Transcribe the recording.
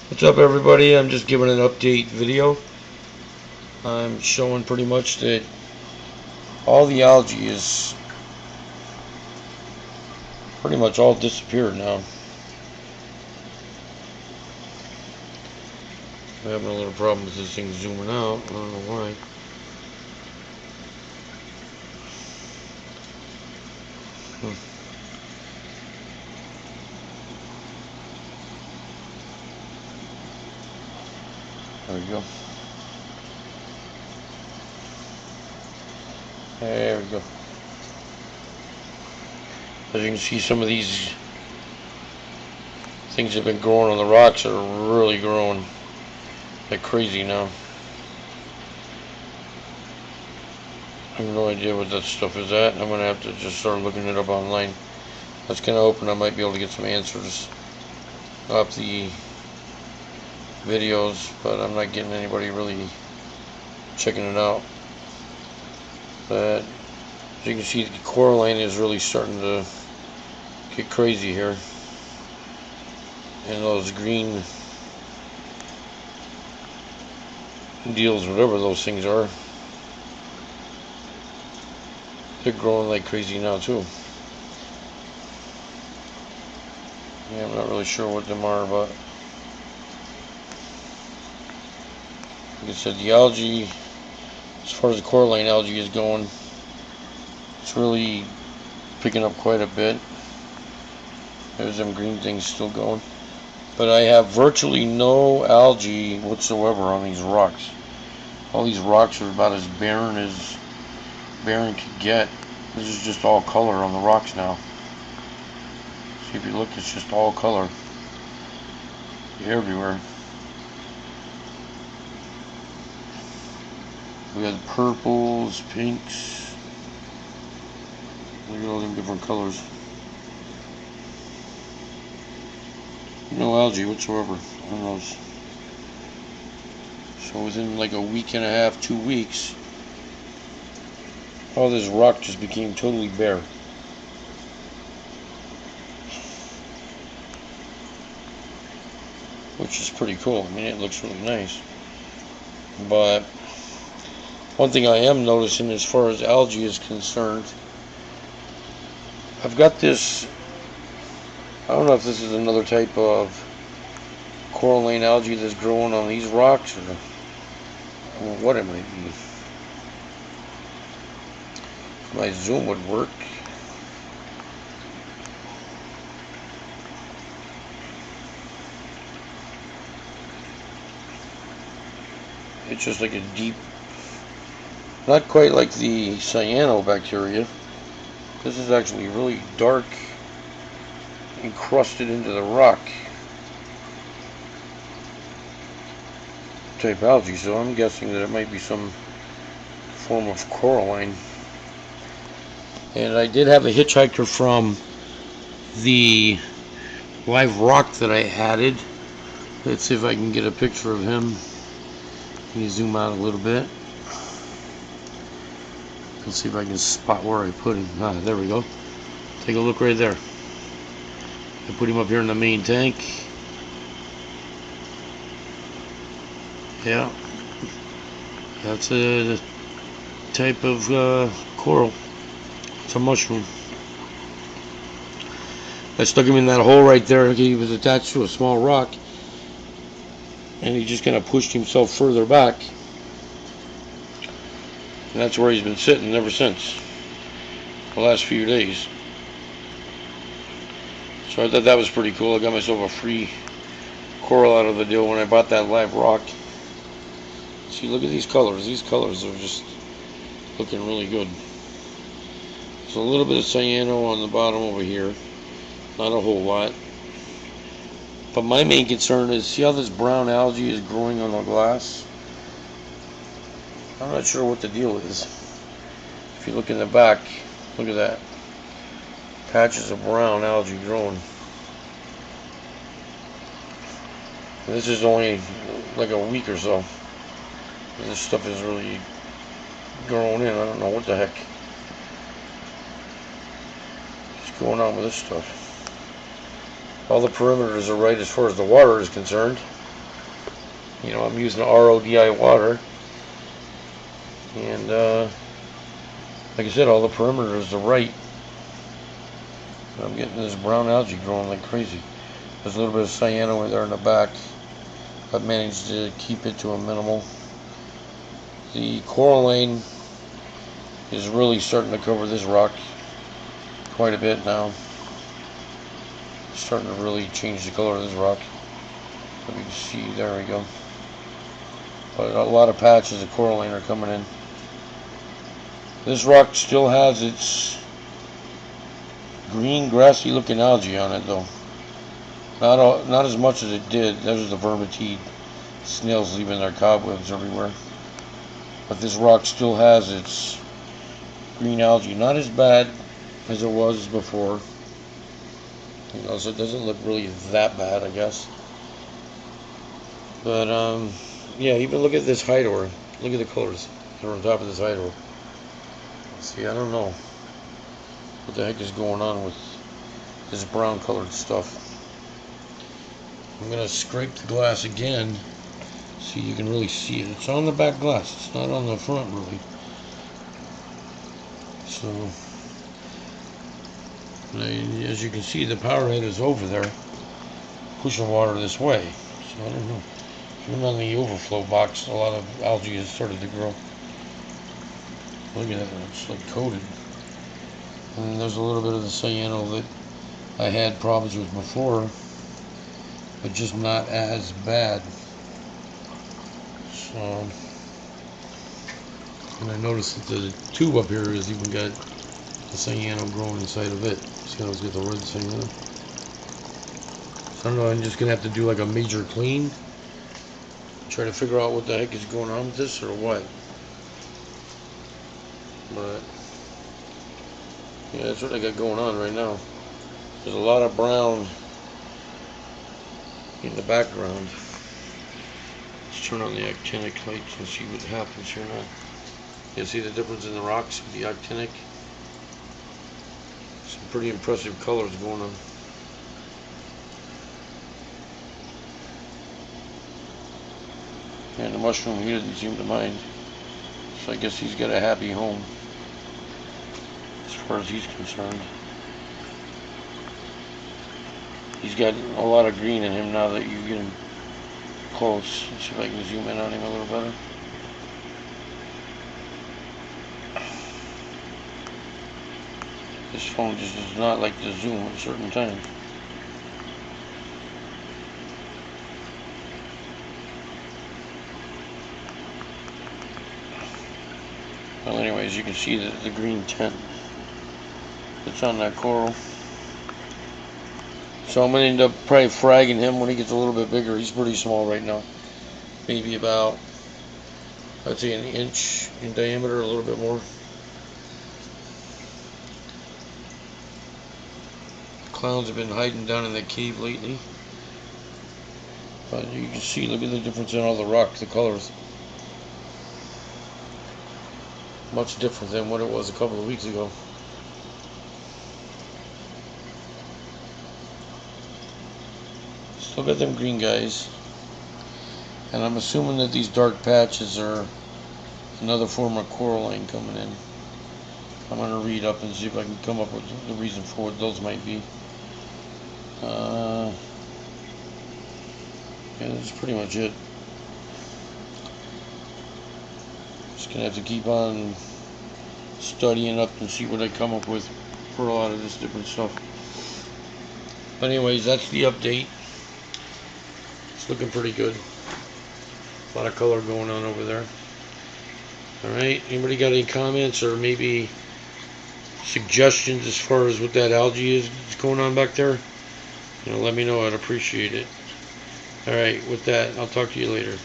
What's up, everybody? I'm just giving an update video. I'm showing pretty much that all the algae is pretty much all disappeared now. I'm having a little problem with this thing zooming out. I don't know why. There we go. There we go. As you can see, some of these things that have been growing on the rocks are really growing like crazy now. I have no idea what that stuff is at. I'm going to have to just start looking it up online. That's kind of hoping I might be able to get some answers off the videos, but I'm not getting anybody really checking it out. But as you can see, the coralline is really starting to get crazy here, and those green deals, whatever those things are, they're growing like crazy now too. Yeah, I'm not really sure what them are, but like I said, the algae, as far as the coralline algae is going, it's really picking up quite a bit. There's them green things still going, but I have virtually no algae whatsoever on these rocks. All these rocks are about as barren could get. This is just all color on the rocks now. See, if you look, it's just all color everywhere. We got purples, pinks. Look at all them different colors. No algae whatsoever on those. So within like a week and a half, 2 weeks, all this rock just became totally bare. Which is pretty cool. I mean, it looks really nice. But one thing I am noticing as far as algae is concerned, I've got this, I don't know if this is another type of coralline algae that's growing on these rocks, or what it might be. If my zoom would work. It's just like a deep, not quite like the cyanobacteria. This is actually really dark, encrusted into the rock type algae, so I'm guessing that it might be some form of coralline. And I did have a hitchhiker from the live rock that I added. Let's see if I can get a picture of him. Let me zoom out a little bit. Let's see if I can spot where I put him. Ah, there we go. Take a look right there. I put him up here in the main tank. Yeah, that's a type of coral. It's a mushroom. I stuck him in that hole right there. He was attached to a small rock, and he just kind of pushed himself further back. And that's where he's been sitting ever since, the last few days. So I thought that was pretty cool. I got myself a free coral out of the deal when I bought that live rock. See, look at these colors. These colors are just looking really good. There's a little bit of cyano on the bottom over here. Not a whole lot. But my main concern is, see how this brown algae is growing on the glass? I'm not sure what the deal is. If you look in the back, look at that. Patches of brown algae growing. And this is only like a week or so. This stuff is really growing in. I don't know what the heck is going on with this stuff. All the perimeters are right as far as the water is concerned. You know, I'm using RODI water, and like I said, all the perimeters are right. I'm getting this brown algae growing like crazy. There's a little bit of cyano in there in the back. I've managed to keep it to a minimal. The coralline is really starting to cover this rock quite a bit now. It's starting to really change the color of this rock. If you can see, there we go. But a lot of patches of coralline are coming in. This rock still has its green grassy looking algae on it though. Not as much as it did. Those are the vermitid. Snails leaving their cobwebs everywhere. But this rock still has its green algae. Not as bad as it was before. You know, so it doesn't look really that bad, I guess. But yeah, even look at this hydor. Look at the colors that are on top of this hydor. See, I don't know what the heck is going on with this brown colored stuff. I'm gonna scrape the glass again so you can really see it. It's on the back glass, it's not on the front really. So as you can see, the power head is over there pushing water this way. So I don't know. Even on the overflow box, a lot of algae has started to grow. Look at that, it's like coated. And then there's a little bit of the cyano that I had problems with before, but just not as bad. So, and I noticed that the tube up here has even got the cyano growing inside of it. See how it's got the red cyano? So I don't know, I'm just gonna have to do like a major clean, try to figure out what the heck is going on with this or what. But yeah, that's what I got going on right now. There's a lot of brown in the background. Let's turn on the actinic lights and see what happens here now. You see the difference in the rocks with the actinic? Some pretty impressive colors going on. And the mushroom, he doesn't seem to mind. So I guess he's got a happy home as far as he's concerned. He's got a lot of green in him now that you get him close. Let's see if I can zoom in on him a little better. This phone just does not like to zoom at certain times. Well, anyways, you can see the green tint that's on that coral. So I'm going to end up probably fragging him when he gets a little bit bigger. He's pretty small right now. Maybe about, I'd say, an inch in diameter, a little bit more. Clowns have been hiding down in that cave lately. But you can see, look at the difference in all the rocks, the colors. Much different than what it was a couple of weeks ago. Still got them green guys. And I'm assuming that these dark patches are another form of coralline coming in. I'm going to read up and see if I can come up with the reason for what those might be. Yeah, that's pretty much it. Just going to have to keep on studying up and see what I come up with for a lot of this different stuff. But anyways, that's the update. It's looking pretty good. A lot of color going on over there. Alright, anybody got any comments or maybe suggestions as far as what that algae is going on back there? You know, let me know. I'd appreciate it. Alright, with that, I'll talk to you later.